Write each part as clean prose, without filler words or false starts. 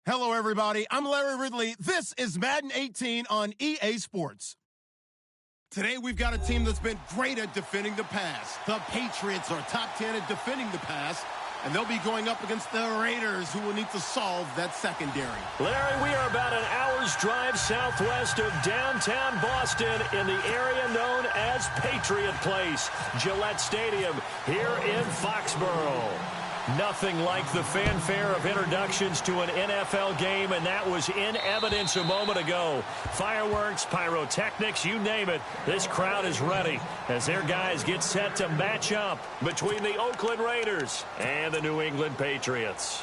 Hello, everybody. I'm Larry Ridley. This is Madden 18 on EA Sports. Today, we've got a team that's been great at defending the pass. The Patriots are top 10 at defending the pass, and they'll be going up against the Raiders, who will need to solve that secondary. Larry, we are about an hour's drive southwest of downtown Boston in the area known as Patriot Place, Gillette Stadium, here in Foxborough. Nothing like the fanfare of introductions to an NFL game, and that was in evidence a moment ago. Fireworks, pyrotechnics, you name it. This crowd is ready as their guys get set to match up between the Oakland Raiders and the New England Patriots.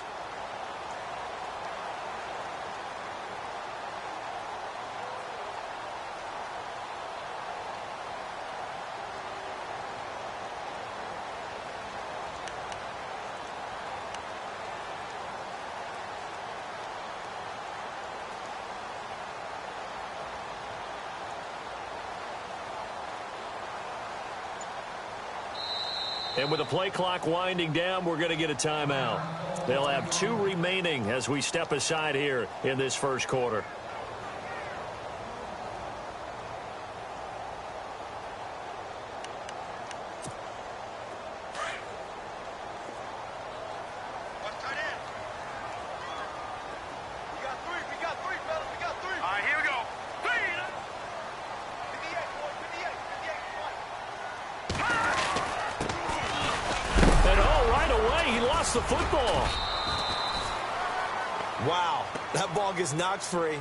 And with the play clock winding down, we're going to get a timeout. They'll have 2 remaining as we step aside here in this first quarter. The football. Wow, that ball gets knocked free.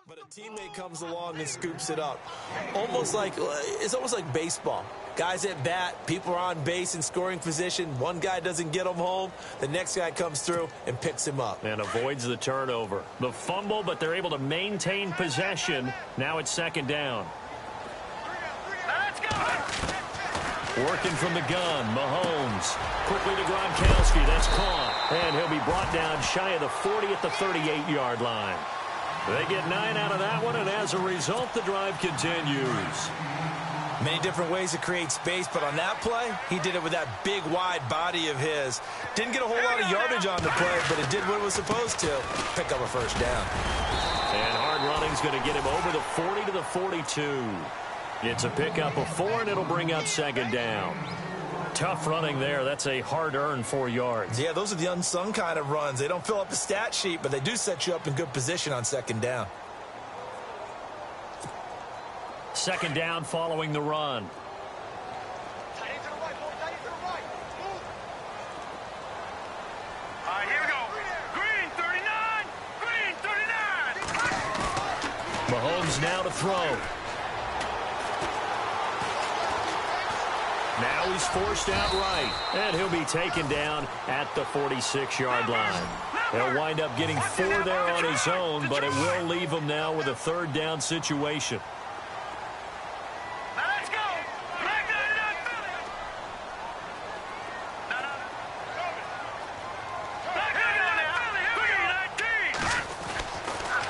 But a teammate comes along and scoops it up. It's almost like baseball. Guys at bat, people are on base in scoring position. One guy doesn't get him home. The next guy comes through and picks him up. And avoids the turnover. The fumble, but they're able to maintain possession. Now it's second down. Let's go! Working from the gun, Mahomes. Quickly to Gronkowski. That's caught. And he'll be brought down shy of the 40 at the 38-yard line. They get 9 out of that one, and as a result, the drive continues. Many different ways to create space, but on that play, he did it with that big, wide body of his. Didn't get a whole lot of yardage on the play, but it did what it was supposed to. Pick up a first down. And hard running's going to get him over the 40 to the 42. It's a pickup of 4, and it'll bring up second down. Tough running there. That's a hard-earned 4 yards. Yeah, those are the unsung kind of runs. They don't fill up the stat sheet, but they do set you up in good position on second down. Second down following the run. Tight end to the right, boy. Tight end to the right. Move. All right, here we go. Green 39. Green 39. Mahomes now to throw. Now he's forced out right, and he'll be taken down at the 46-yard line. He'll wind up getting 4 there on his own, but it will leave him now with a third down situation. Now let's go.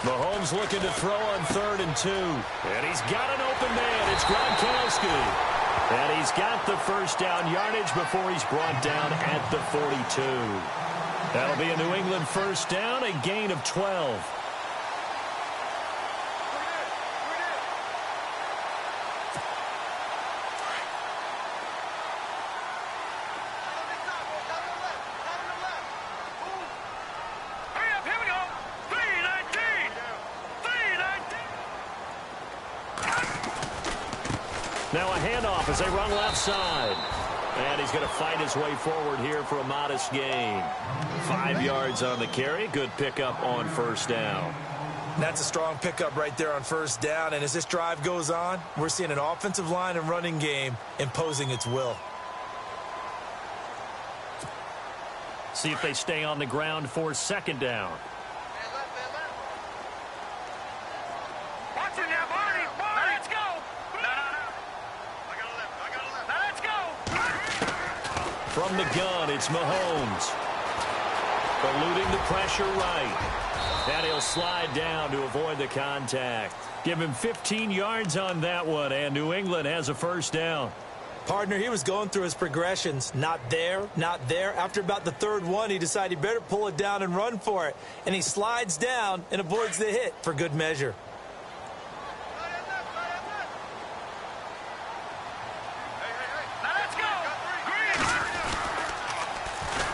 Mahomes looking to throw on 3rd and 2. And he's got an open man. It's Gronkowski. And he's got the first down yardage before he's brought down at the 42. That'll be a New England first down, a gain of 12. Now a handoff as they run left side. And he's going to fight his way forward here for a modest gain. 5 yards on the carry. Good pickup on first down. That's a strong pickup right there on first down. And as this drive goes on, we're seeing an offensive line and running game imposing its will. See if they stay on the ground for second down. Watch it now, Barney. Let's go. No. I got a left. From the gun, it's Mahomes. Eluding the pressure right. And he'll slide down to avoid the contact. Give him 15 yards on that one, and New England has a first down. Partner, he was going through his progressions. Not there, not there. After about the third one, he decided he better pull it down and run for it. And he slides down and avoids the hit for good measure.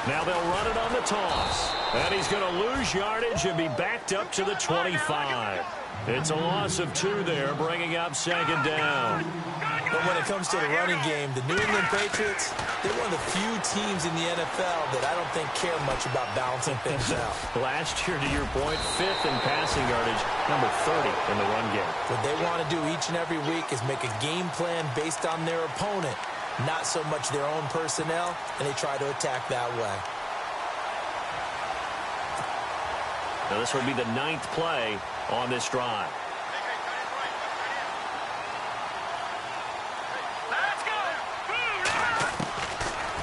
Now they'll run it on the toss. And he's going to lose yardage and be backed up to the 25. It's a loss of 2 there, bringing up second down. But when it comes to the running game, the New England Patriots, they're one of the few teams in the NFL that I don't think care much about balancing things out. Last year, to your point, 5th in passing yardage, number 30 in the run game. What they want to do each and every week is make a game plan based on their opponent, not so much their own personnel, and they try to attack that way. Now this would be the 9th play on this drive.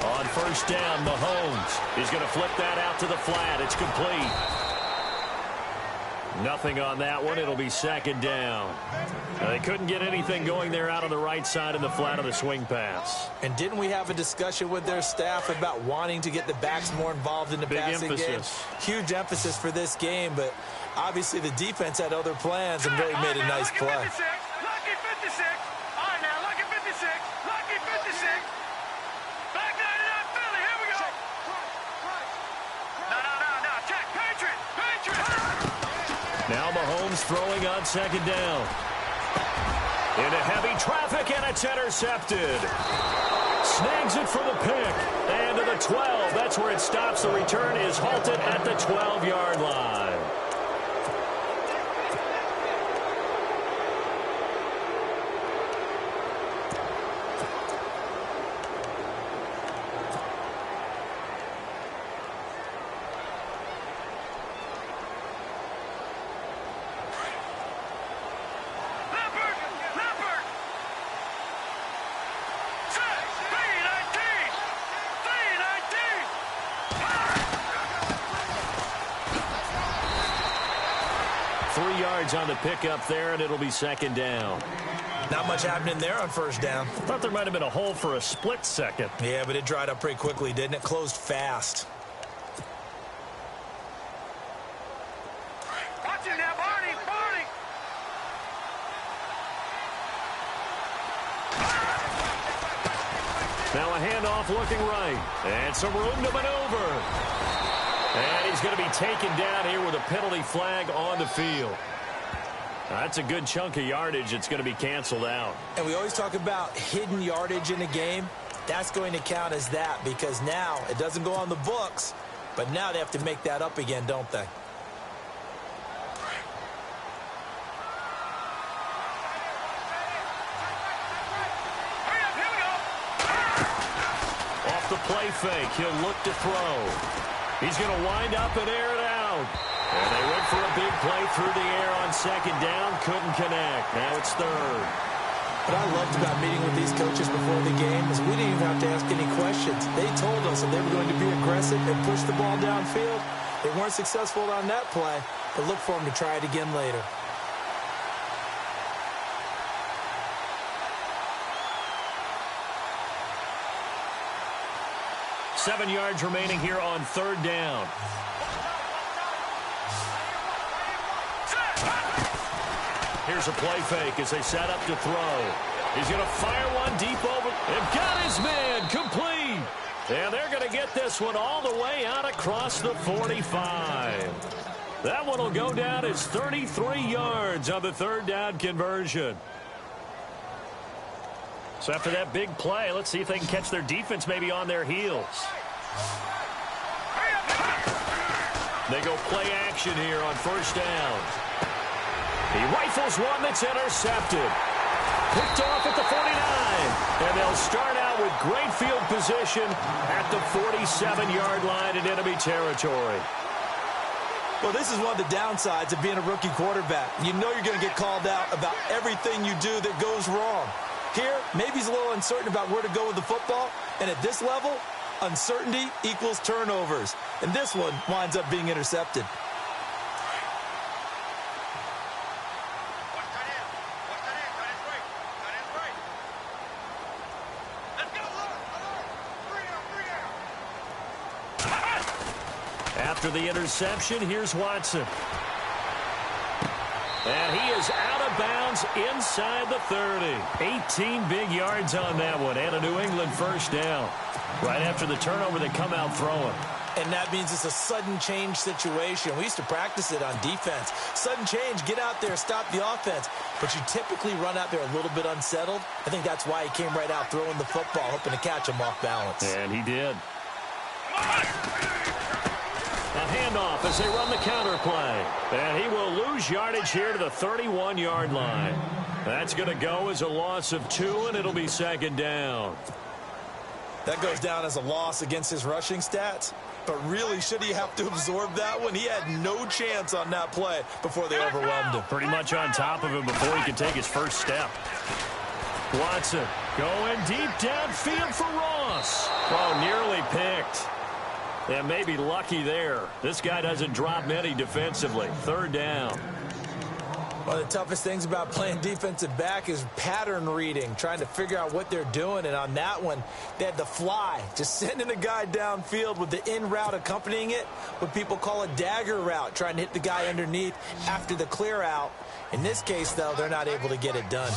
On first down, Mahomes. He's going to flip that out to the flat. It's complete. Nothing on that one. It'll be second down. Now, they couldn't get anything going there out on the right side in the flat of the swing pass. And didn't we have a discussion with their staff about wanting to get the backs more involved in the passing game? Huge emphasis for this game, but obviously the defense had other plans and really made a nice play. Lucky 56. All right, now, lucky 56. Lucky 56. Back 99 Philly. Here we go. No. Check. Patriot. Now Mahomes throwing on second down. Into heavy traffic, and it's intercepted. Snags it for the pick. And to the 12. That's where it stops. The return is halted at the 12-yard line. On the pickup there, and it'll be second down. Not much happening there on first down. Thought there might have been a hole for a split second. Yeah, but it dried up pretty quickly, didn't it? Closed fast. Watch it now, Barney. Now a handoff looking right. And some room to maneuver. And he's going to be taken down here with a penalty flag on the field. That's a good chunk of yardage. It's going to be canceled out. And we always talk about hidden yardage in a game. That's going to count as that because now it doesn't go on the books, but now they have to make that up again, don't they? Off the play fake, he'll look to throw. He's going to wind up and air it out. And they went for a big play through the air on second down. Couldn't connect. Now it's third. What I loved about meeting with these coaches before the game is we didn't even have to ask any questions. They told us that they were going to be aggressive and push the ball downfield. They weren't successful on that play, but look for them to try it again later. Seven yards remaining here on third down. Here's a play fake as they set up to throw. He's going to fire one deep over. And got his man complete. And they're going to get this one all the way out across the 45. That one will go down as 33 yards on the third down conversion. So after that big play, let's see if they can catch their defense maybe on their heels. They go play action here on first down. He rifles one that's intercepted. Picked off at the 49. And they'll start out with great field position at the 47-yard line in enemy territory. Well, this is one of the downsides of being a rookie quarterback. You know you're going to get called out about everything you do that goes wrong. Here, maybe he's a little uncertain about where to go with the football. And at this level, Uncertainty equals turnovers. And this one winds up being intercepted. After the interception, here's Watson. And he is out of bounds inside the 30. 18 big yards on that one, and a New England first down. Right after the turnover, they come out throwing. And that means it's a sudden change situation. We used to practice it on defense. Sudden change, get out there, stop the offense. But you typically run out there a little bit unsettled. I think that's why he came right out throwing the football, hoping to catch him off balance. And he did. A handoff as they run the counter play. And he will lose yardage here to the 31-yard line. That's going to go as a loss of 2, and it'll be second down. That goes down as a loss against his rushing stats. But really, should he have to absorb that one? He had no chance on that play before they overwhelmed him. Pretty much on top of him before he could take his first step. Watson going deep downfield for Ross. Oh, nearly picked. And maybe lucky there. This guy doesn't drop many defensively. Third down. One of the toughest things about playing defensive back is pattern reading, trying to figure out what they're doing. And on that one, they had the fly, just sending a guy downfield with the in route accompanying it, what people call a dagger route, trying to hit the guy underneath after the clear out. In this case, though, they're not able to get it done.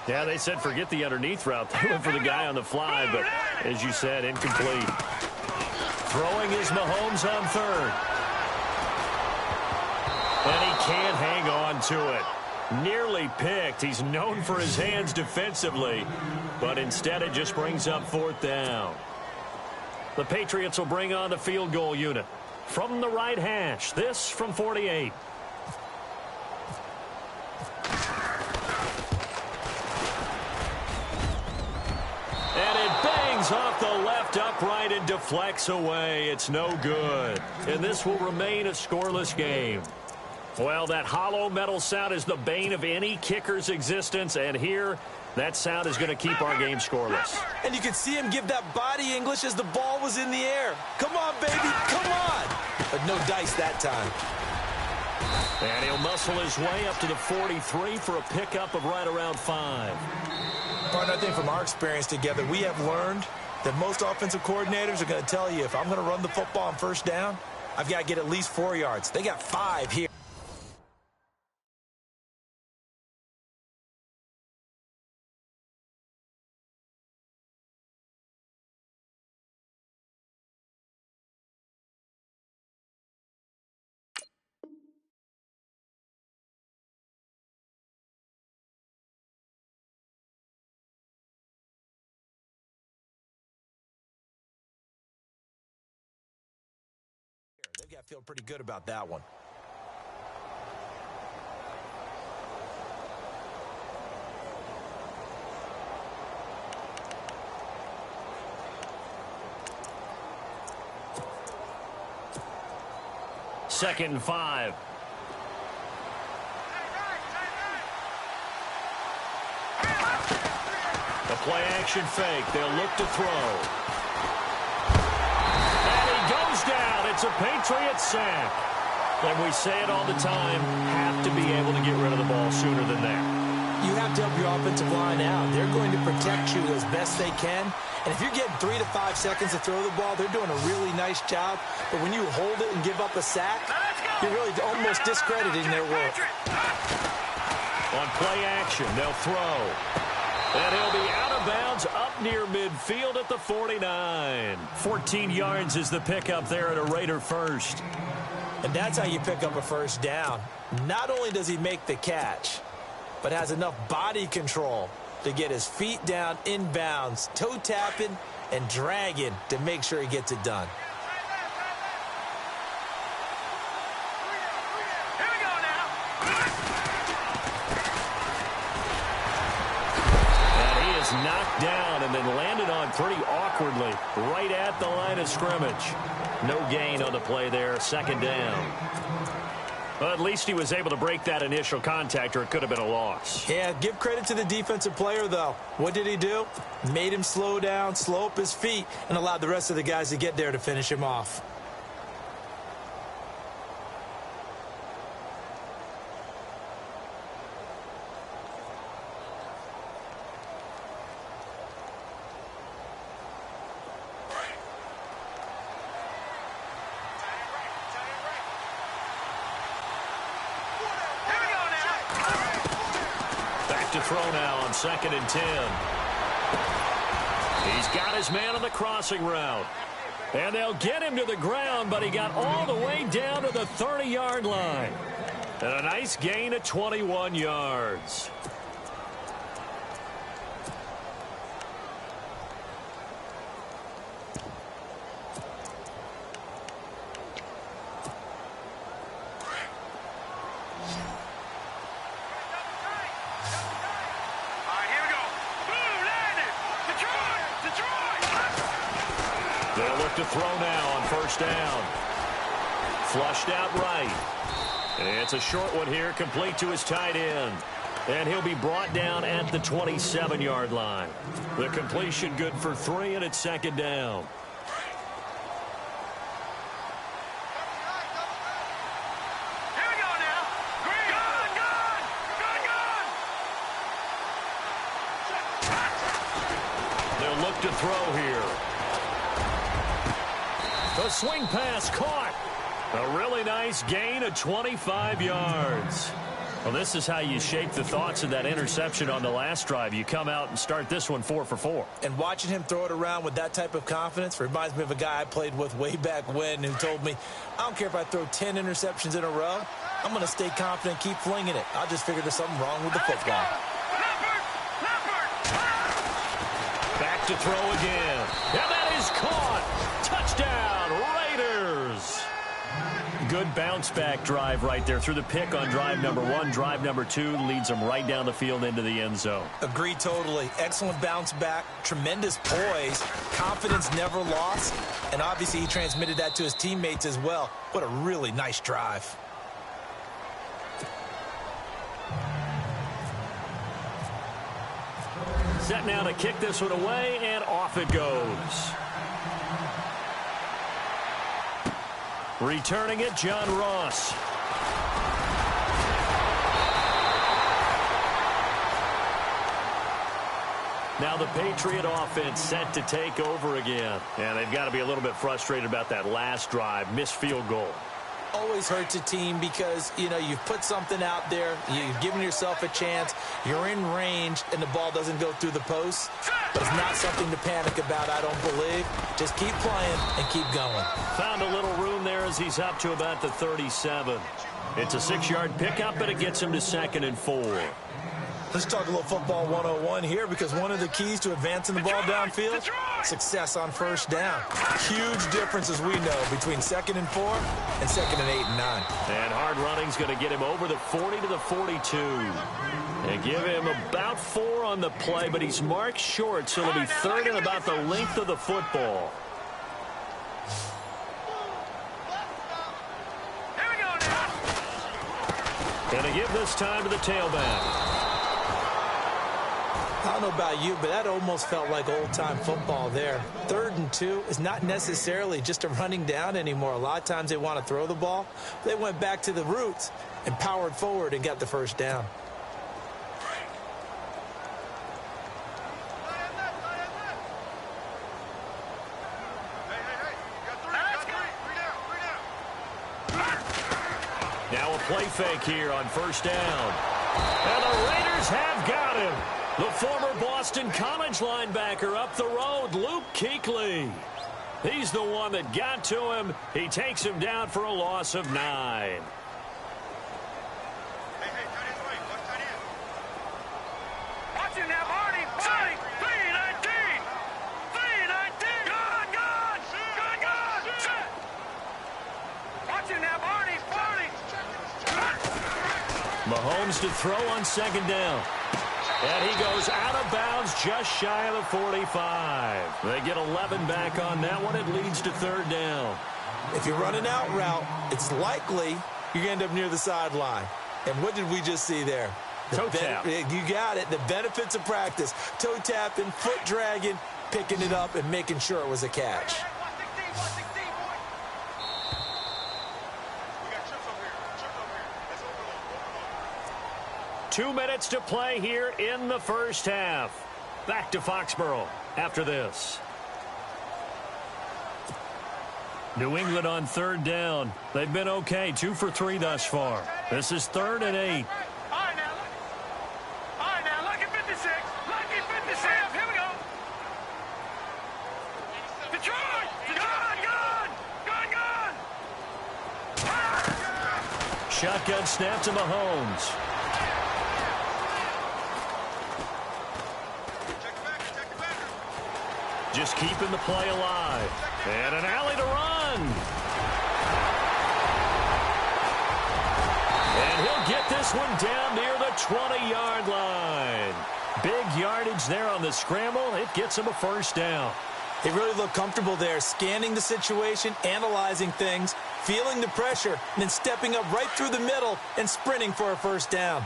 Yeah, they said forget the underneath route. They went for the guy on the fly, but as you said, incomplete. Throwing is Mahomes on third. And he can't hang on to it. Nearly picked. He's known for his hands defensively, but instead it just brings up fourth down. The Patriots will bring on the field goal unit. From the right hash, this from 48. And it bangs off the left upright and deflects away. It's no good. And this will remain a scoreless game. Well, that hollow metal sound is the bane of any kicker's existence, and here, that sound is going to keep our game scoreless. And you could see him give that body English as the ball was in the air. Come on, baby, come on! But no dice that time. And he'll muscle his way up to the 43 for a pickup of right around 5. Partner, I think from our experience together, we have learned that most offensive coordinators are going to tell you, if I'm going to run the football on first down, I've got to get at least 4 yards. They got 5 here. They've got to feel pretty good about that one. Second and 5. The play action fake. They'll look to throw. Goes down. It's a Patriot sack. And we say it all the time, have to be able to get rid of the ball sooner than that. You have to help your offensive line out. They're going to protect you as best they can. And if you're getting 3 to 5 seconds to throw the ball, they're doing a really nice job. But when you hold it and give up a sack, you're really almost discrediting their work. On play action, they'll throw. And he'll be out of bounds up near midfield at the 49. 14 yards is the pickup there at a Raider first. And that's how you pick up a first down. Not only does he make the catch, but has enough body control to get his feet down inbounds, toe tapping and dragging to make sure he gets it done. Knocked down and then landed on pretty awkwardly right at the line of scrimmage. No gain on the play there. Second down. Well, at least he was able to break that initial contact, or it could have been a loss. Yeah, give credit to the defensive player, though. What did he do? Made him slow down, slow up his feet, and allowed the rest of the guys to get there to finish him off. To throw now on 2nd and 10. He's got his man on the crossing route. And they'll get him to the ground, but he got all the way down to the 30-yard line. And a nice gain of 21 yards. They'll look to throw now on 1st down. Flushed out right. It's a short one here, complete to his tight end. And he'll be brought down at the 27-yard line. The completion good for 3, and it's 2nd down. Here we go now. Gun. They'll look to throw here. The swing pass caught. A really nice gain of 25 yards. Well, this is how you shape the thoughts of that interception on the last drive. You come out and start this one 4 for 4. And watching him throw it around with that type of confidence reminds me of a guy I played with way back when who told me, I don't care if I throw 10 interceptions in a row. I'm going to stay confident, keep flinging it. I just figured there's something wrong with the football. Back to throw again. And that is caught. Touchdown, Raiders. Good bounce-back drive right there. Through the pick on drive number 1. Drive number 2 leads them right down the field into the end zone. Agree totally. Excellent bounce back. Tremendous poise. Confidence never lost. And obviously he transmitted that to his teammates as well. What a really nice drive. Set now to kick this one away, and off it goes. Returning it, John Ross. Now the Patriot offense set to take over again. And they've got to be a little bit frustrated about that last drive. Missed field goal. Always hurts a team because, you know, you've put something out there, you've given yourself a chance, you're in range, and the ball doesn't go through the post. But it's not something to panic about, I don't believe. Just keep playing and keep going. Found a little room there as he's up to about the 37. It's a 6-yard pickup, but it gets him to 2nd and 4. Let's talk a little football 101 here, because one of the keys to advancing the ball downfield, success on 1st down. Huge difference, as we know, between 2nd and 4 and 2nd and 8 and 9. And hard running's going to get him over the 40 to the 42. And give him about 4 on the play, but he's marked short, so it'll be 3rd and about the length of the football. Here we go now. Going to give this time to the tailback. I don't know about you, but that almost felt like old-time football there. 3rd and 2 is not necessarily just a running down anymore. A lot of times they want to throw the ball. They went back to the roots and powered forward and got the 1st down. Now a play fake here on 1st down. And the Raiders have got him. The former Boston College linebacker up the road, Luke Kuechly. He's the one that got to him. He takes him down for a loss of 9. Watch him now, Barney. Barney. 3-19. 3-19. Gun. Set. Watch him now, Barney. Barney. Mahomes to throw on 2nd down. And he goes out of bounds just shy of the 45. They get 11 back on that one. It leads to 3rd down. If you run an out route, it's likely you're going to end up near the sideline. And what did we just see there? Toe tap. You got it. The benefits of practice. Toe tapping, foot dragging, picking it up, and making sure it was a catch. 2 minutes to play here in the first half. Back to Foxborough after this. New England on third down. They've been okay, 2 for 3 thus far. This is 3rd and 8. All right, now, lucky 56. Lucky 56. Here we go. Detroit! Gone! Shotgun snap to Mahomes. Just keeping the play alive. And an alley to run. And he'll get this one down near the 20-yard line. Big yardage there on the scramble. It gets him a first down. He really looked comfortable there, scanning the situation, analyzing things, feeling the pressure, and then stepping up right through the middle and sprinting for a first down.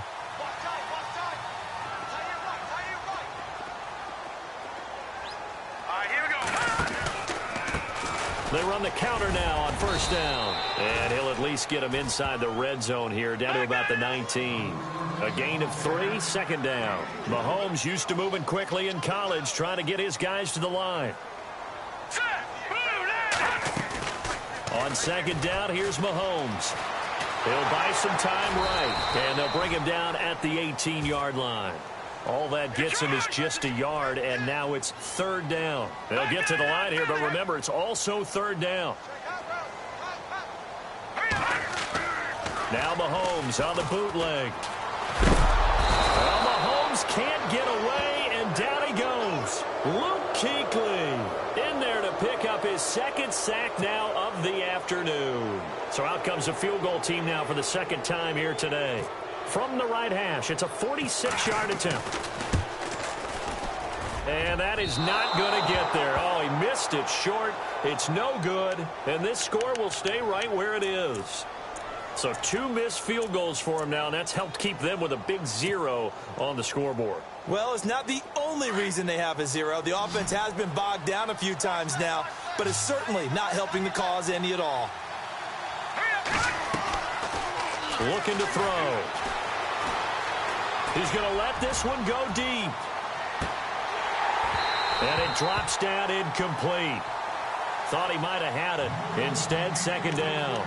They run the counter now on first down. And he'll at least get him inside the red zone here, down to about the 19. A gain of 3, second down. Mahomes used to moving quickly in college, trying to get his guys to the line. On second down, here's Mahomes. He'll buy some time right, and they'll bring him down at the 18-yard line. All that gets him is just a yard, and now it's third down. They'll get to the line here, but remember, it's also third down. Now Mahomes on the bootleg. Well, Mahomes can't get away, and down he goes. Luke Kuechly in there to pick up his second sack now of the afternoon. So out comes a field goal team now for the second time here today. From the right hash, it's a 46-yard attempt. And that is not going to get there. Oh, he missed it short. It's no good. And this score will stay right where it is. So 2 missed field goals for him now, and that's helped keep them with a big 0 on the scoreboard. Well, it's not the only reason they have a 0. The offense has been bogged down a few times now, but it's certainly not helping the cause any at all. Looking to throw. He's going to let this one go deep. And it drops down incomplete. Thought he might have had it. Instead, second down.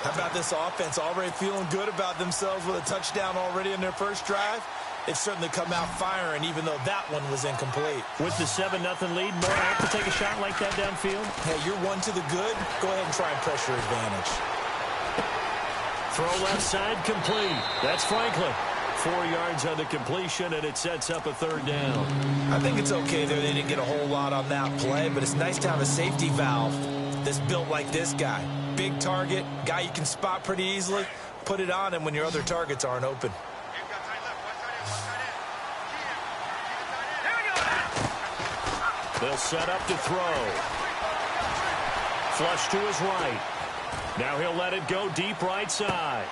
How about this offense already feeling good about themselves with a touchdown already in their first drive? They've certainly come out firing, even though that one was incomplete. With the 7-0 lead, more apt to take a shot like that downfield? Hey, you're one to the good. Go ahead and try and pressure advantage. Throw left side complete. That's Franklin. 4 yards on the completion, and it sets up a third down. I think it's okay there. They didn't get a whole lot on that play, but it's nice to have a safety valve that's built like this guy. Big target, guy you can spot pretty easily. Put it on him when your other targets aren't open. They'll set up to throw. Flush to his right. Now he'll let it go deep right side.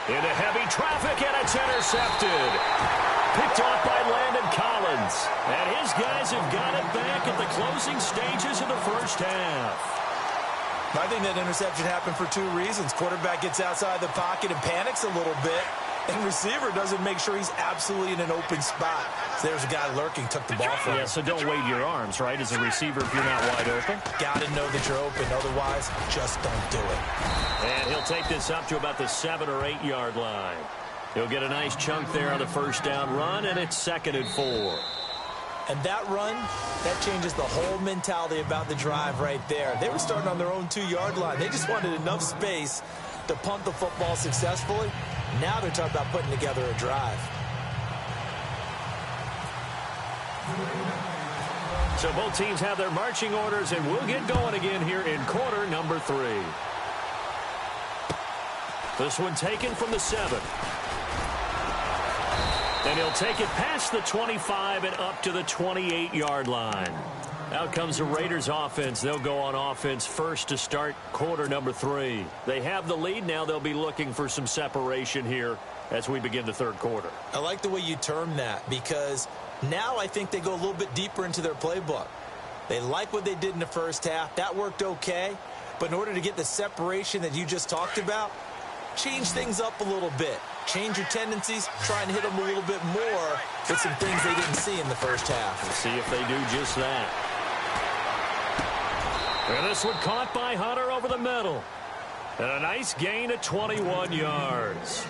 Into heavy traffic, and it's intercepted. Picked off by Landon Collins. And his guys have got it back at the closing stages of the first half. I think that interception happened for 2 reasons. Quarterback gets outside the pocket and panics a little bit. And receiver doesn't make sure he's absolutely in an open spot. So there's a guy lurking, took the ball from him. Yeah, so don't wave your arms, right, as a receiver if you're not wide open. Got to know that you're open. Otherwise, just don't do it. And he'll take this up to about the 7 or 8 yard line. He'll get a nice chunk there on the first down run, and it's 2nd and 4. And that run, that changes the whole mentality about the drive right there. They were starting on their own 2-yard line. They just wanted enough space to punt the football successfully. Now they're talking about putting together a drive. So both teams have their marching orders, and we'll get going again here in quarter number 3. This one taken from the 7. And he'll take it past the 25 and up to the 28-yard line. Out comes the Raiders offense. They'll go on offense first to start quarter number 3. They have the lead. Now they'll be looking for some separation here as we begin the third quarter. I like the way you term that, because now I think they go a little bit deeper into their playbook. They like what they did in the first half. That worked okay. But in order to get the separation that you just talked about, change things up a little bit. Change your tendencies. Try and hit them a little bit more with some things they didn't see in the first half. Let's see if they do just that. And this one caught by Hunter over the middle. And a nice gain of 21 yards.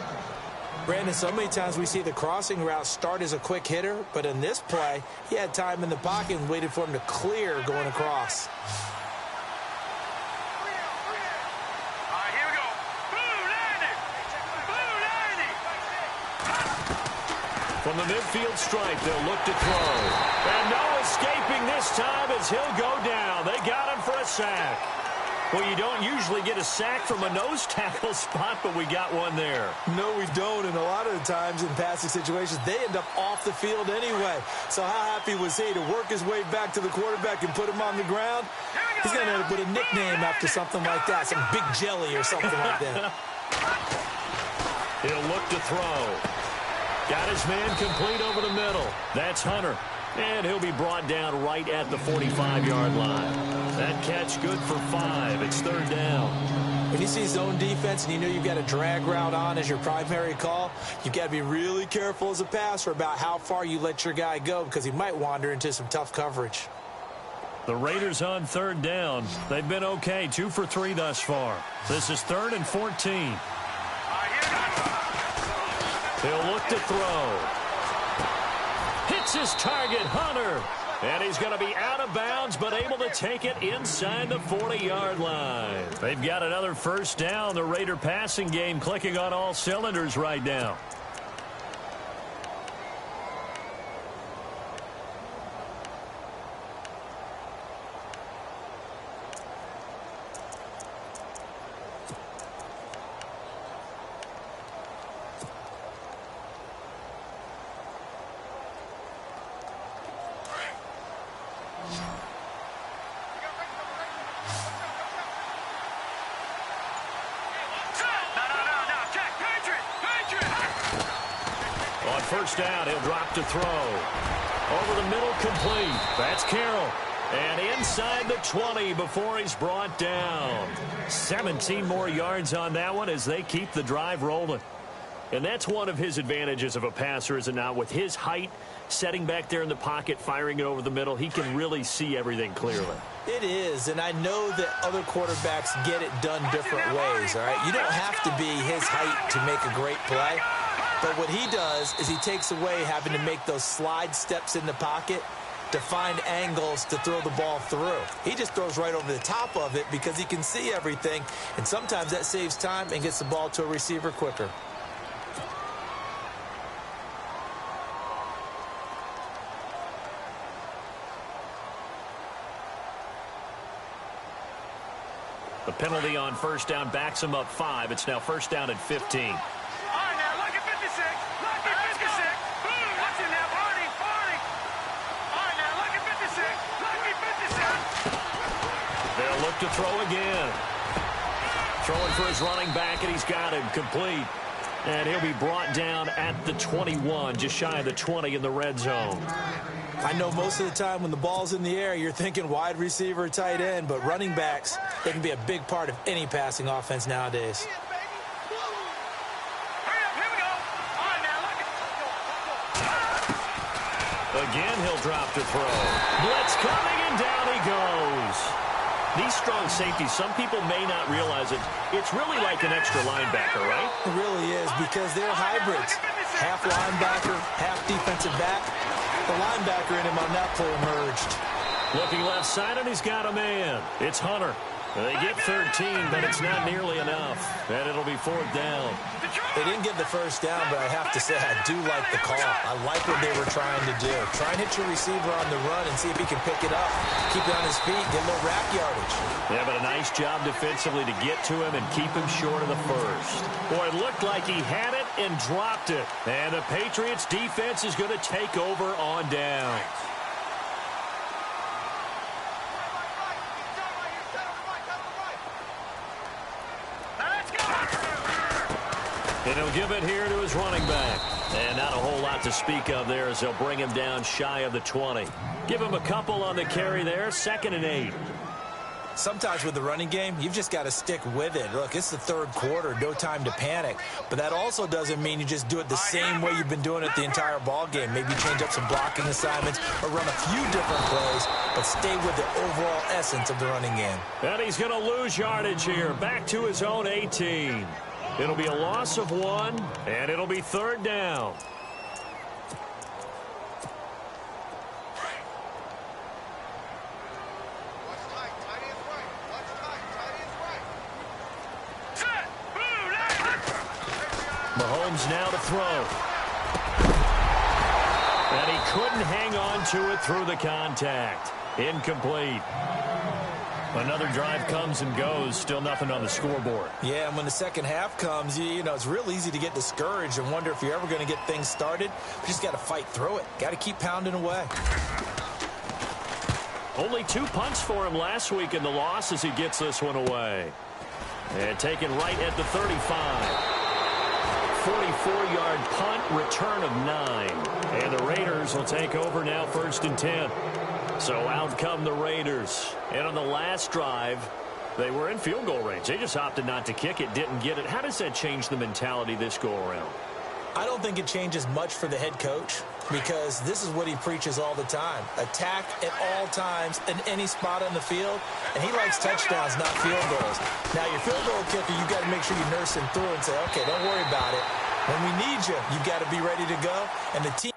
Brandon, so many times we see the crossing route start as a quick hitter, but in this play, he had time in the pocket and waited for him to clear going across. All right, here we go. From the midfield stripe, they'll look to throw. And no escaping this time as he'll go down. They got him for a sack. Well, you don't usually get a sack from a nose tackle spot, but we got one there. No, we don't, and a lot of the times in passing situations, they end up off the field anyway. So how happy was he to work his way back to the quarterback and put him on the ground? He's going to end up with a nickname after something like that, some Big Jelly or something like that. He'll look to throw. Got his man complete over the middle. That's Hunter. And he'll be brought down right at the 45-yard line. That catch good for 5. It's third down. When you see zone defense and you know you've got a drag route on as your primary call, you've got to be really careful as a passer about how far you let your guy go, because he might wander into some tough coverage. The Raiders on third down. They've been okay, 2 for 3 thus far. This is 3rd and 14. He'll look to throw. Hits his target, Hunter. And he's going to be out of bounds, but able to take it inside the 40-yard line. They've got another first down. The Raider passing game clicking on all cylinders right now. First down, he'll drop to throw. Over the middle, complete. That's Carroll. And inside the 20 before he's brought down. 17 more yards on that one as they keep the drive rolling. And that's one of his advantages of a passer, is it not? With his height, setting back there in the pocket, firing it over the middle, he can really see everything clearly. It is, and I know that other quarterbacks get it done different ways, all right? You don't have to be his height to make a great play. But what he does is he takes away having to make those slide steps in the pocket to find angles to throw the ball through. He just throws right over the top of it because he can see everything, and sometimes that saves time and gets the ball to a receiver quicker. The penalty on first down backs him up 5. It's now first down at 15. They'll look to throw again. Throwing for his running back, and he's got him complete. And he'll be brought down at the 21, just shy of the 20 in the red zone. I know most of the time when the ball's in the air, you're thinking wide receiver, tight end, but running backs, they can be a big part of any passing offense nowadays. Again, he'll drop to throw. Blitz coming, and down he goes. These strong safeties, some people may not realize it. It's really like an extra linebacker, right? It really is, because they're hybrids. Half linebacker, half defensive back. The linebacker in him on that play emerged. Looking left side, and he's got a man. It's Hunter. They get 13, but it's not nearly enough. And it'll be 4th down. They didn't get the first down, but I have to say I do like the call. I like what they were trying to do. Try and hit your receiver on the run and see if he can pick it up. Keep it on his feet, get a little wrap yardage. Yeah, but a nice job defensively to get to him and keep him short of the first. Boy, it looked like he had it and dropped it. And the Patriots defense is going to take over on down. And he'll give it here to his running back. And not a whole lot to speak of there as they'll bring him down shy of the 20. Give him a couple on the carry there, 2nd and 8. Sometimes with the running game, you've just got to stick with it. Look, it's the 3rd quarter, no time to panic. But that also doesn't mean you just do it the same way you've been doing it the entire ball game. Maybe change up some blocking assignments or run a few different plays, but stay with the overall essence of the running game. And he's going to lose yardage here, back to his own 18. It'll be a loss of 1, and it'll be 3rd down. Mahomes now to throw. And he couldn't hang on to it through the contact. Incomplete. Another drive comes and goes. Still nothing on the scoreboard. Yeah, and when the second half comes, you know, it's real easy to get discouraged and wonder if you're ever going to get things started. You just got to fight through it. Got to keep pounding away. Only 2 punts for him last week in the loss as he gets this one away. And taken right at the 35. 44-yard punt, return of 9. And the Raiders will take over now, 1st and 10. So out come the Raiders. And on the last drive, they were in field goal range. They just opted not to kick it, didn't get it. How does that change the mentality this go-around? I don't think it changes much for the head coach because this is what he preaches all the time. Attack at all times in any spot on the field, and he likes touchdowns, not field goals. Now, your field goal kicker, you've got to make sure you nurse him through and say, okay, don't worry about it. When we need you, you've got to be ready to go, and the team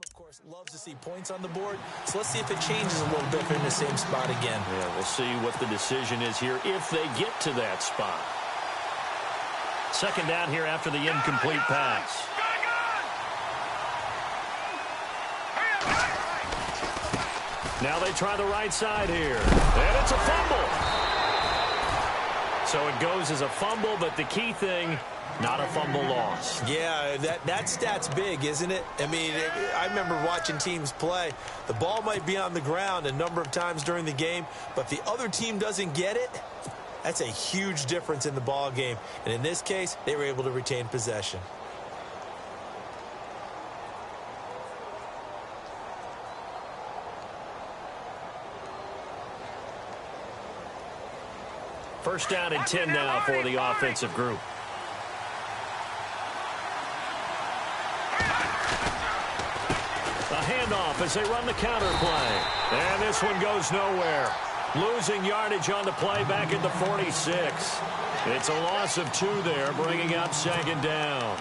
of course, loves to see points on the board. So let's see if it changes a little bit if they're in the same spot again. Yeah, we'll see what the decision is here if they get to that spot. 2nd down here after the incomplete pass. Now they try the right side here. And it's a fumble. So it goes as a fumble, but the key thing, not a fumble loss. Yeah, that stat's big, isn't it? I mean, I remember watching teams play. The ball might be on the ground a number of times during the game, but the other team doesn't get it. That's a huge difference in the ball game. And in this case, they were able to retain possession. First down and 10 now for the offensive group. A handoff as they run the counter play. And this one goes nowhere. Losing yardage on the play back at the 46. It's a loss of 2 there, bringing up 2nd down.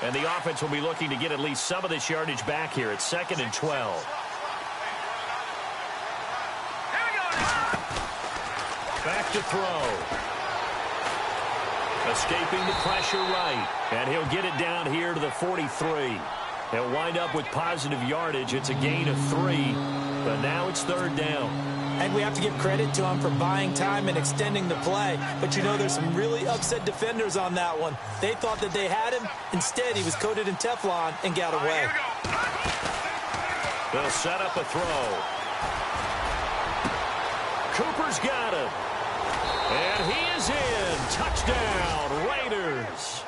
And the offense will be looking to get at least some of this yardage back here. It's 2nd and 12. Back to throw. Escaping the pressure right. And he'll get it down here to the 43. He'll wind up with positive yardage. It's a gain of 3. But now it's 3rd down. And we have to give credit to him for buying time and extending the play. But, you know, there's some really upset defenders on that one. They thought that they had him. Instead, he was coated in Teflon and got away. They'll set up a throw. Cooper's got it. And he is in. Touchdown, Raiders.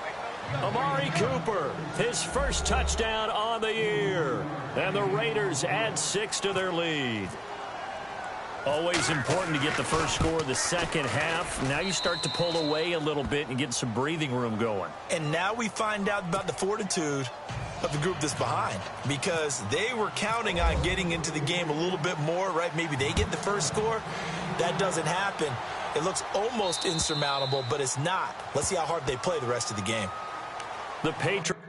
Amari Cooper, his first touchdown on the year. And the Raiders add 6 to their lead. Always important to get the first score of the second half. Now you start to pull away a little bit and get some breathing room going. And now we find out about the fortitude of the group that's behind, because they were counting on getting into the game a little bit more, right? Maybe they get the first score. That doesn't happen. It looks almost insurmountable, but it's not. Let's see how hard they play the rest of the game. The Patriots.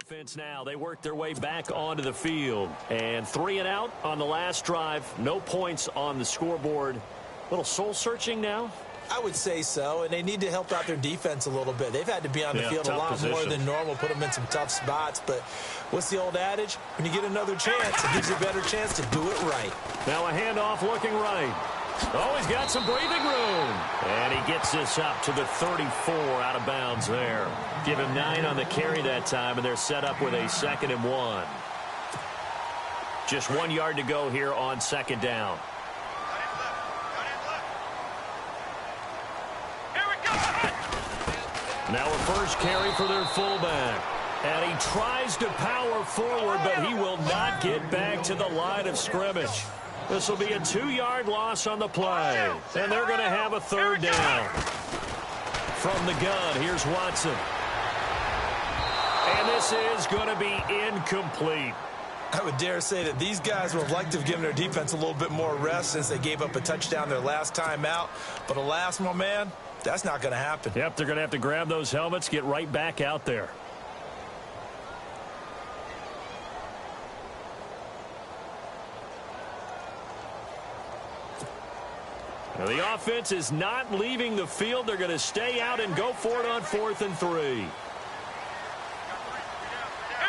Offense now. They work their way back onto the field. And 3 and out on the last drive. No points on the scoreboard. A little soul-searching now? I would say so, and they need to help out their defense a little bit. They've had to be on the field a lot more than normal, put them in some tough spots. But what's the old adage? When you get another chance, it gives you a better chance to do it right. Now a handoff looking right. Oh, he's got some breathing room. And he gets this up to the 34 out of bounds there. Give him 9 on the carry that time, and they're set up with a 2nd and 1. Just 1 yard to go here on 2nd down. Now a first carry for their fullback. And he tries to power forward, but he will not get back to the line of scrimmage. This will be a 2-yard loss on the play. And they're going to have a 3rd down. From the gun, here's Watson. And this is going to be incomplete. I would dare say that these guys would have liked to have given their defense a little bit more rest since they gave up a touchdown their last time out. But alas, my man, that's not going to happen. Yep, they're going to have to grab those helmets, get right back out there. Now the offense is not leaving the field. They're going to stay out and go for it on 4th and 3. Here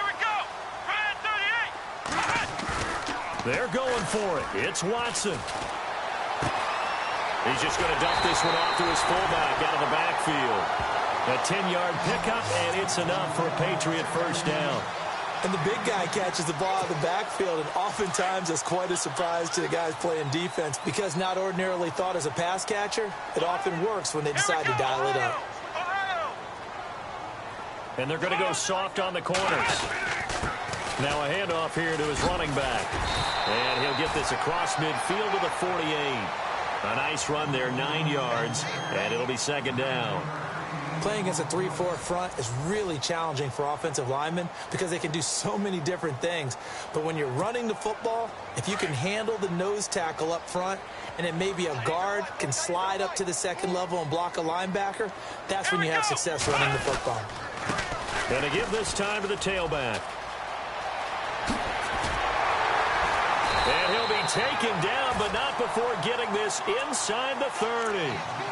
we go. Right at 38. They're going for it. It's Watson. He's just going to dump this one off to his fullback out of the backfield. A 10-yard pickup, and it's enough for a Patriot first down. And the big guy catches the ball out of the backfield, and oftentimes that's quite a surprise to the guys playing defense, because not ordinarily thought as a pass catcher, it often works when they decide to dial it up. And they're going to go soft on the corners. Now a handoff here to his running back. And he'll get this across midfield to the 48. A nice run there, 9 yards, and it'll be 2nd down. Playing against a 3-4 front is really challenging for offensive linemen because they can do so many different things. But when you're running the football, if you can handle the nose tackle up front, and then maybe a guard can slide up to the 2nd level and block a linebacker, that's when you have success running the football. And to give this time to the tailback. And he'll be taken down, but not before getting this inside the 30.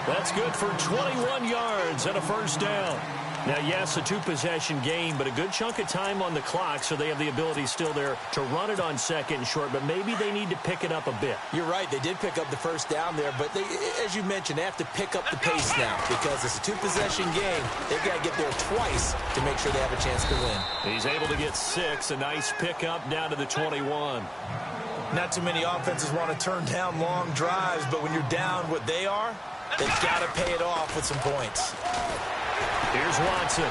That's good for 21 yards and a first down. Now, yes, a 2-possession game, but a good chunk of time on the clock, so they have the ability still there to run it on 2nd and short, but maybe they need to pick it up a bit. You're right. They did pick up the first down there, but they, as you mentioned, they have to pick up the pace now because it's a 2-possession game. They've got to get there twice to make sure they have a chance to win. He's able to get 6, a nice pickup down to the 21. Not too many offenses want to turn down long drives, but when you're down what they are, they've got to pay it off with some points. Here's Watson.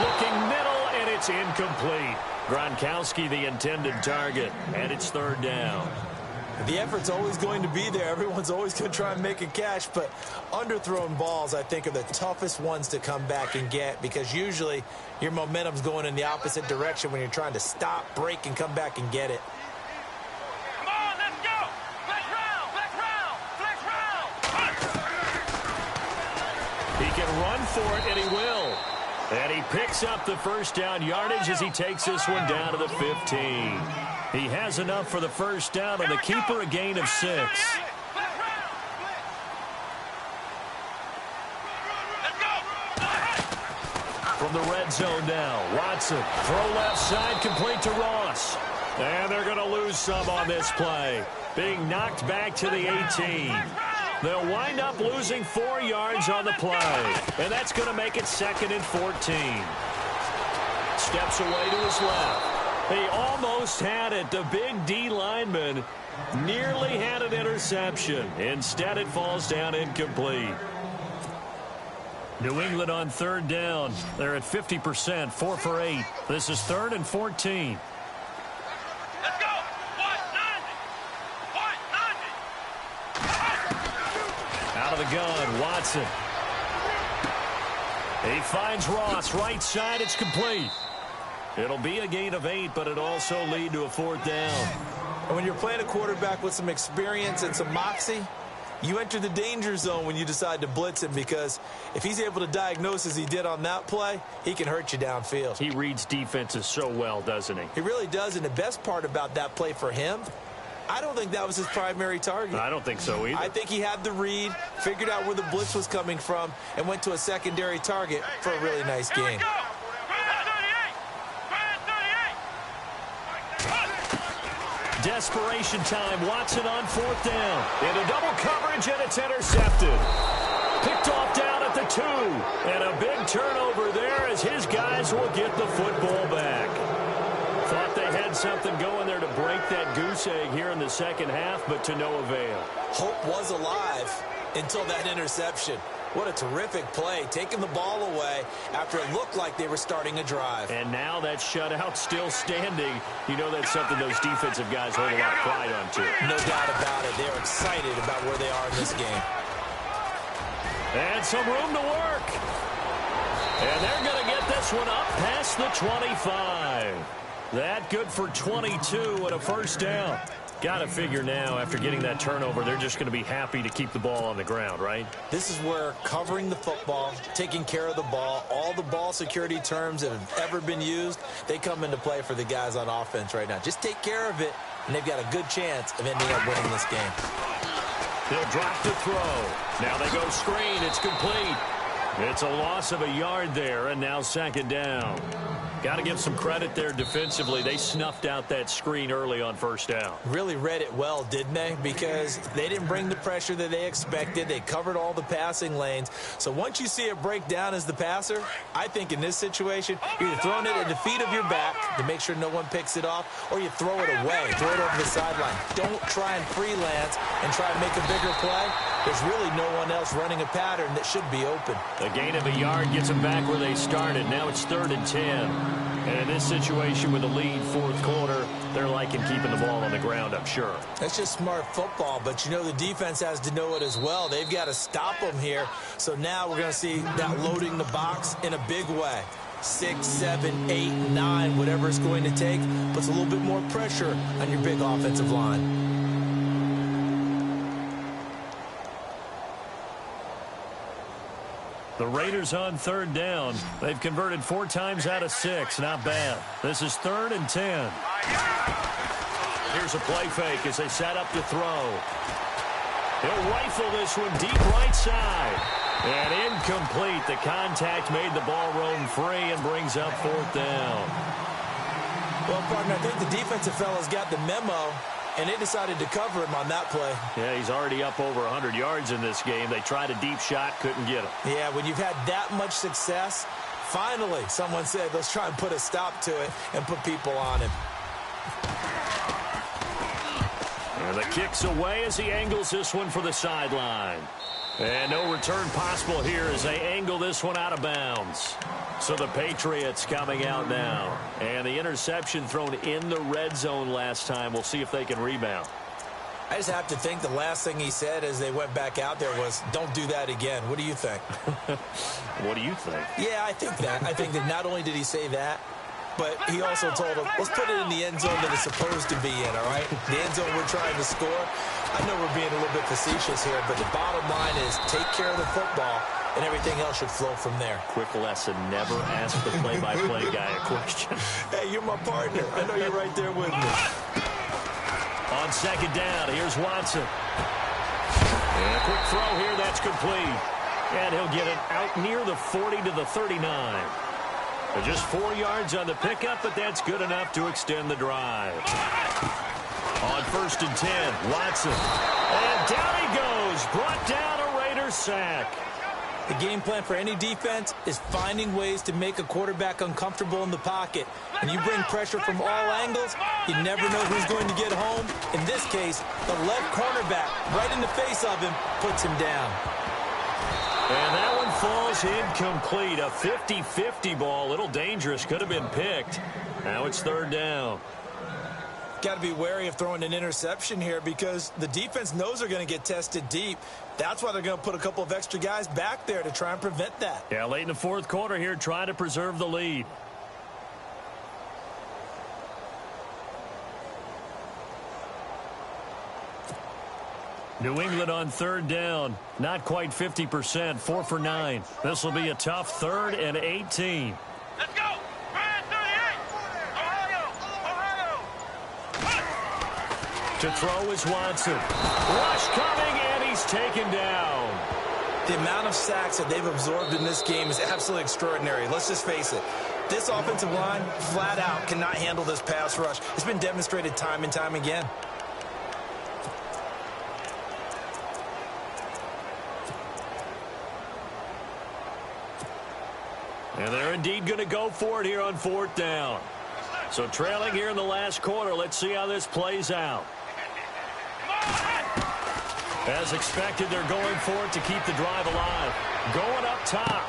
Looking middle, and it's incomplete. Gronkowski the intended target, and it's 3rd down. The effort's always going to be there. Everyone's always going to try and make a catch, but underthrown balls, I think, are the toughest ones to come back and get because usually your momentum's going in the opposite direction when you're trying to stop, break, and come back and get it. Come on, let's go! Flex round! Flex round! Flex round! He can run for it, and he will. And he picks up the first down yardage as he takes this one down to the 15. He has enough for the first down on the keeper, a gain of 6. From the red zone now, Watson, throw left side, complete to Ross. And they're going to lose some on this play, being knocked back to the 18. They'll wind up losing 4 yards on the play, and that's going to make it 2nd and 14. Steps away to his left. He almost had it. The big D lineman nearly had an interception. Instead, it falls down incomplete. New England on 3rd down. They're at 50%, 4 for 8. This is 3rd and 14. Let's go! Out of the gun, Watson. He finds Ross, right side, it's complete. It'll be a gain of 8, but it also lead to a 4th down. And when you're playing a quarterback with some experience and some moxie, you enter the danger zone when you decide to blitz him because if he's able to diagnose as he did on that play, he can hurt you downfield. He reads defenses so well, doesn't he? He really does, and the best part about that play for him, I don't think that was his primary target. I don't think so either. I think he had the read, figured out where the blitz was coming from, and went to a secondary target for a really nice game. Desperation time. Watson on 4th down. Into double coverage, and it's intercepted. Picked off down at the 2. And a big turnover there as his guys will get the football back. Thought they had something going there to break that goose egg here in the second half, but to no avail. Hope was alive until that interception. What a terrific play, taking the ball away after it looked like they were starting a drive. And now that shutout still standing. You know that's something those defensive guys hold a lot of pride on, too. No doubt about it. They're excited about where they are in this game. And some room to work. And they're going to get this one up past the 25. That good for 22 and a first down. Got to figure now, after getting that turnover, they're just going to be happy to keep the ball on the ground, right? This is where covering the football, taking care of the ball, all the ball security terms that have ever been used, they come into play for the guys on offense right now. Just take care of it, and they've got a good chance of ending up winning this game. He'll drop the throw. Now they go screen. It's complete. It's a loss of a yard there, and now 2nd down. Got to give some credit there defensively. They snuffed out that screen early on 1st down. Really read it well, didn't they? Because they didn't bring the pressure that they expected. They covered all the passing lanes. So once you see it break down as the passer, I think in this situation, you're either throwing it at the feet of your back to make sure no one picks it off, or you throw it away, throw it over the sideline. Don't try and freelance and try and make a bigger play. There's really no one else running a pattern that should be open. A gain of a yard gets them back where they started. Now it's 3rd and 10. And in this situation with a lead 4th quarter, they're liking keeping the ball on the ground, I'm sure. That's just smart football, but you know the defense has to know it as well. They've got to stop them here. So now we're going to see that loading the box in a big way. 6, 7, 8, 9, whatever it's going to take, puts a little bit more pressure on your big offensive line. The Raiders on 3rd down. They've converted 4 times out of 6. Not bad. This is 3rd and 10. Here's a play fake as they set up to throw. He'll rifle this one deep right side. And incomplete. The contact made the ball roam free and brings up 4th down. Well, partner, I think the defensive fellas got the memo, and they decided to cover him on that play. Yeah, he's already up over 100 yards in this game. They tried a deep shot, couldn't get him. Yeah, when you've had that much success, finally someone said, let's try and put a stop to it and put people on him. And the kick's away as he angles this one for the sideline. And no return possible here as they angle this one out of bounds. So the Patriots coming out now. And the interception thrown in the red zone last time. We'll see if they can rebound. I just have to think the last thing he said as they went back out there was, don't do that again. What do you think? What do you think? Yeah, I think that. I think that not only did he say that, but he also told him, let's put it in the end zone that it's supposed to be in, all right? The end zone we're trying to score. I know we're being a little bit facetious here, but the bottom line is take care of the football, and everything else should flow from there. Quick lesson, never ask the play-by-play guy a question. Hey, you're my partner. I know you're right there with me. On second down, here's Watson. And a quick throw here, that's complete. And he'll get it out near the 40 to the 39. Just 4 yards on the pickup, but that's good enough to extend the drive. On 1st and 10, Watson. And down he goes. Brought down a Raiders sack. The game plan for any defense is finding ways to make a quarterback uncomfortable in the pocket. When you bring pressure from all angles, you never know who's going to get home. In this case, the left cornerback, right in the face of him, puts him down. And that one falls incomplete. A 50-50 ball. A little dangerous. Could have been picked. Now it's 3rd down. Got to be wary of throwing an interception here because the defense knows they're going to get tested deep. That's why they're going to put a couple of extra guys back there to try and prevent that. Yeah, late in the 4th quarter here, trying to preserve the lead. New England on 3rd down. Not quite 50%. 4 for 9. This will be a tough 3rd and 18. Let's go. Ryan 38. Ohio. To throw is Watson. Rush coming, and he's taken down. The amount of sacks that they've absorbed in this game is absolutely extraordinary. Let's just face it. This offensive line, flat out, cannot handle this pass rush. It's been demonstrated time and time again. And they're indeed going to go for it here on 4th down. So trailing here in the last quarter, let's see how this plays out. As expected, they're going for it to keep the drive alive. Going up top.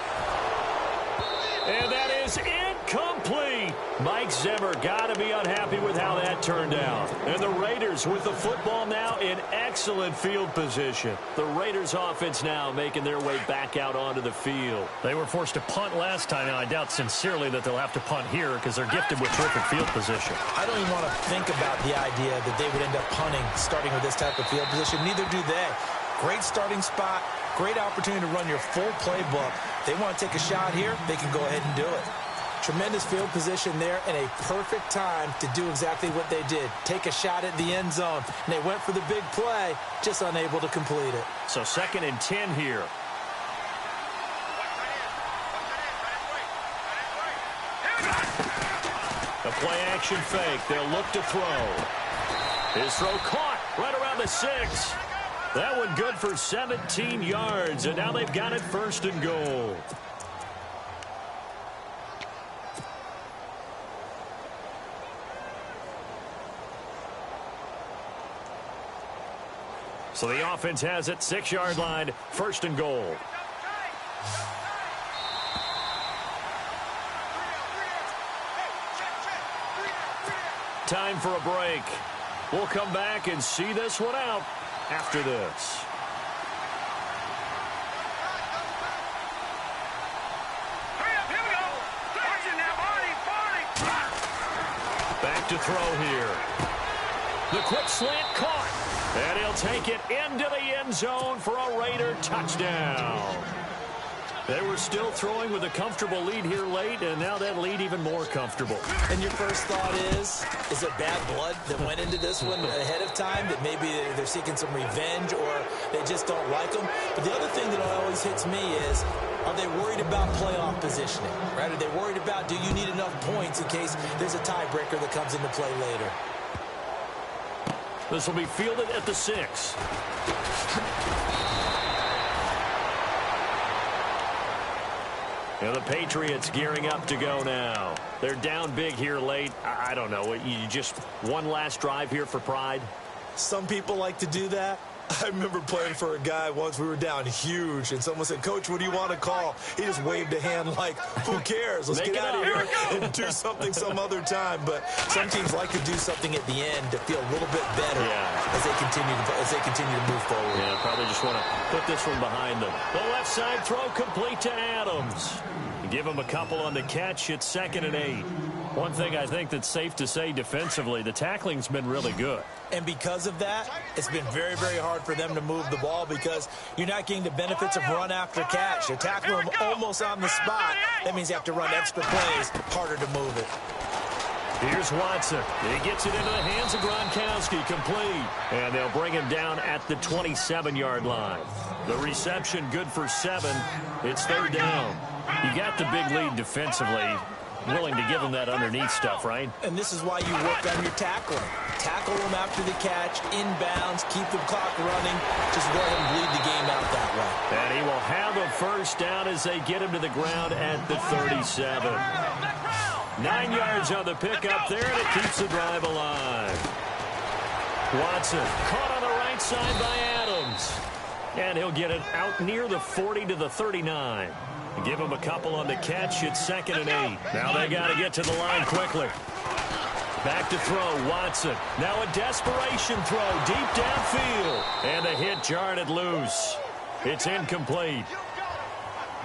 And that is incomplete. Mike Zimmer got to be unhappy with how that turned out. And the Raiders with the football now in excellent field position. The Raiders offense now making their way back out onto the field. They were forced to punt last time, and I doubt sincerely that they'll have to punt here because they're gifted with terrific field position. I don't even want to think about the idea that they would end up punting starting with this type of field position. Neither do they. Great starting spot. Great opportunity to run your full playbook. They want to take a shot here, they can go ahead and do it. Tremendous field position there and a perfect time to do exactly what they did. Take a shot at the end zone. And they went for the big play, just unable to complete it. So 2nd and 10 here. A play action fake. They'll look to throw. His throw caught right around the 6. That one good for 17 yards, and now they've got it 1st and goal. So the offense has it, 6-yard line, 1st and goal. Time for a break. We'll come back and see this one out after this. Hurry up, here we go. Watch it now, Barney. Back to throw here. The quick slant caught. And he'll take it into the end zone for a Raider touchdown. They were still throwing with a comfortable lead here late, and now that lead even more comfortable. And your first thought is it bad blood that went into this one ahead of time, that maybe they're seeking some revenge or they just don't like them? But the other thing that always hits me is, are they worried about playoff positioning? Right? Are they worried about, do you need enough points in case there's a tiebreaker that comes into play later? This will be fielded at the 6. And the Patriots gearing up to go now. They're down big here late. I don't know. You just one last drive here for pride? Some people like to do that. I remember playing for a guy once. We were down huge, and someone said, "Coach, what do you want to call?" He just waved a hand like, who cares? Let's get out of here and do something some other time. But some teams like to do something at the end to feel a little bit better as they continue to move forward. Yeah, probably just want to put this one behind them. The left side throw complete to Adams. Give him a couple on the catch. It's 2nd and 8. One thing I think that's safe to say defensively, the tackling's been really good. And because of that, it's been very, very hard for them to move the ball because you're not getting the benefits of run after catch. They're tackling them almost on the spot. That means you have to run extra plays, harder to move it. Here's Watson. He gets it into the hands of Gronkowski, complete. And they'll bring him down at the 27-yard line. The reception good for 7. It's 3rd down. You got the big lead defensively. Willing to give him that underneath stuff, right? And this is why you work on your tackling. Tackle them after the catch, inbounds, keep the clock running. Just go ahead and bleed the game out that way. And he will have a 1st down as they get him to the ground at the 37. 9 yards on the pickup there, and it keeps the drive alive. Watson caught on the right side by Adams. And he'll get it out near the 40 to the 39. Give him a couple on the catch. It's 2nd and 8. Now they got to get to the line quickly. Back to throw, Watson. Now a desperation throw deep downfield. And the hit jarred it loose. It's incomplete.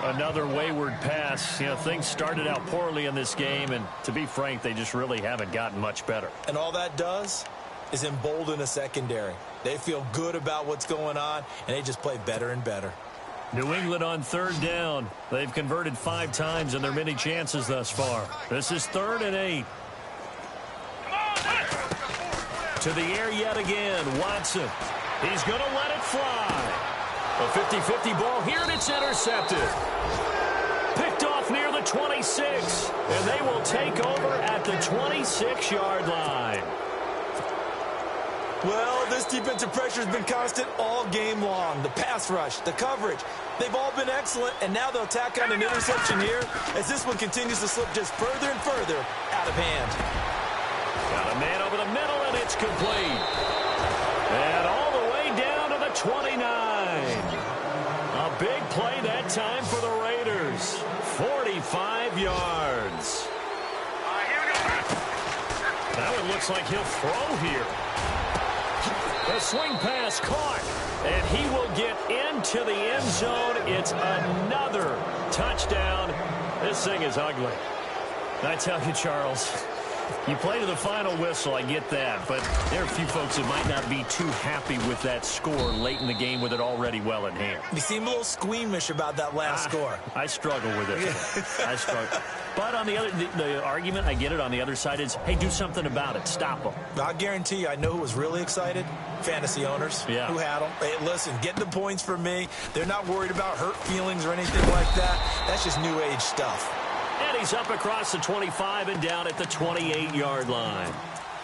Another wayward pass. You know, things started out poorly in this game, and to be frank, they just really haven't gotten much better. And all that does is embolden a secondary. They feel good about what's going on, and they just play better and better. New England on 3rd down. They've converted 5 times in their many chances thus far. This is 3rd and 8. To the air yet again. Watson. He's going to let it fly. A 50-50 ball here, and it's intercepted. Picked off near the 26. And they will take over at the 26-yard line. Well, this defensive pressure has been constant all game long. The pass rush, the coverage, they've all been excellent, and now they'll tack on an interception here as this one continues to slip just further and further out of hand. Got a man over the middle, and it's complete. And all the way down to the 29. A big play that time for the Raiders. 45 yards. Now it looks like he'll throw here. The swing pass caught, and he will get into the end zone. It's another touchdown. This thing is ugly. I tell you, Charles, you play to the final whistle, I get that, but there are a few folks that might not be too happy with that score late in the game with it already well in hand. You seem a little squeamish about that last score. I struggle with it. I struggle. But on the argument, I get it, on the other side is, hey, do something about it. Stop them. I guarantee you, I know who was really excited. Fantasy owners who had them. Hey, listen, get the points for me. They're not worried about hurt feelings or anything like that. That's just new age stuff. And he's up across the 25 and down at the 28-yard line.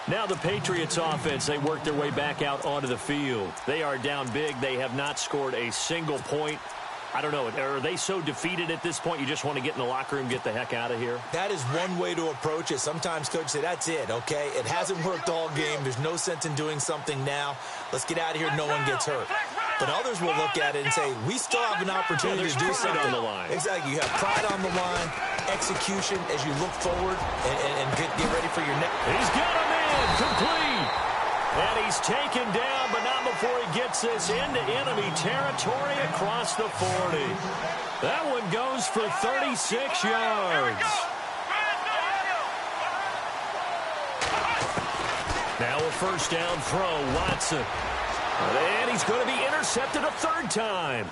Now the Patriots offense, they work their way back out onto the field. They are down big. They have not scored a single point. I don't know. Are they so defeated at this point you just want to get in the locker room, get the heck out of here? That is one way to approach it. Sometimes coaches say, that's it, okay? It hasn't worked all game. There's no sense in doing something now. Let's get out of here. No one gets hurt. But others will look at it and say, we still have an opportunity to do something. On the line. Exactly. You have pride on the line, execution as you look forward and get ready for your next. He's got a man complete. And he's taken down, but not before he gets this into enemy territory across the 40. That one goes for 36 yards. Now a 1st down throw, Watson. And he's going to be intercepted a 3rd time.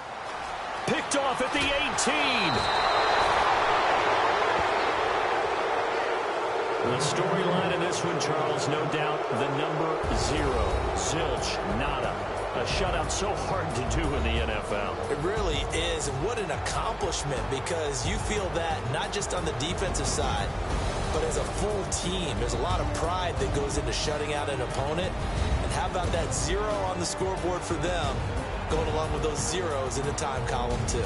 Picked off at the 18. The storyline in this one, Charles, no doubt, the number 0. Zilch, nada. A shutout so hard to do in the NFL. It really is, and what an accomplishment, because you feel that not just on the defensive side, but as a full team. There's a lot of pride that goes into shutting out an opponent. And how about that 0 on the scoreboard for them, going along with those zeros in the time column, too.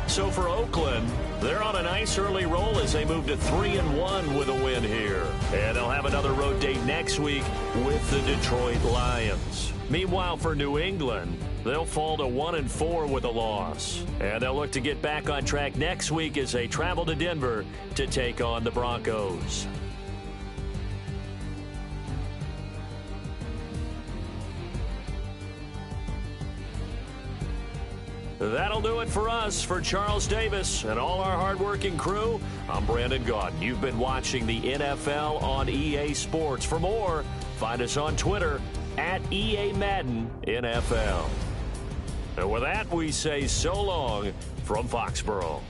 So for Oakland, they're on a nice early roll as they move to 3-1 with a win here. And they'll have another road date next week with the Detroit Lions. Meanwhile, for New England, they'll fall to 1-4 with a loss. And they'll look to get back on track next week as they travel to Denver to take on the Broncos. That'll do it for us. For Charles Davis and all our hardworking crew, I'm Brandon Gaudin. You've been watching the NFL on EA Sports. For more, find us on Twitter at EA Madden NFL. And with that, we say so long from Foxborough.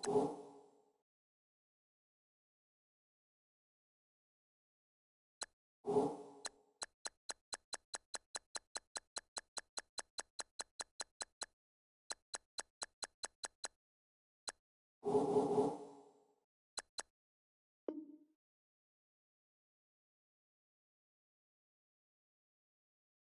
you.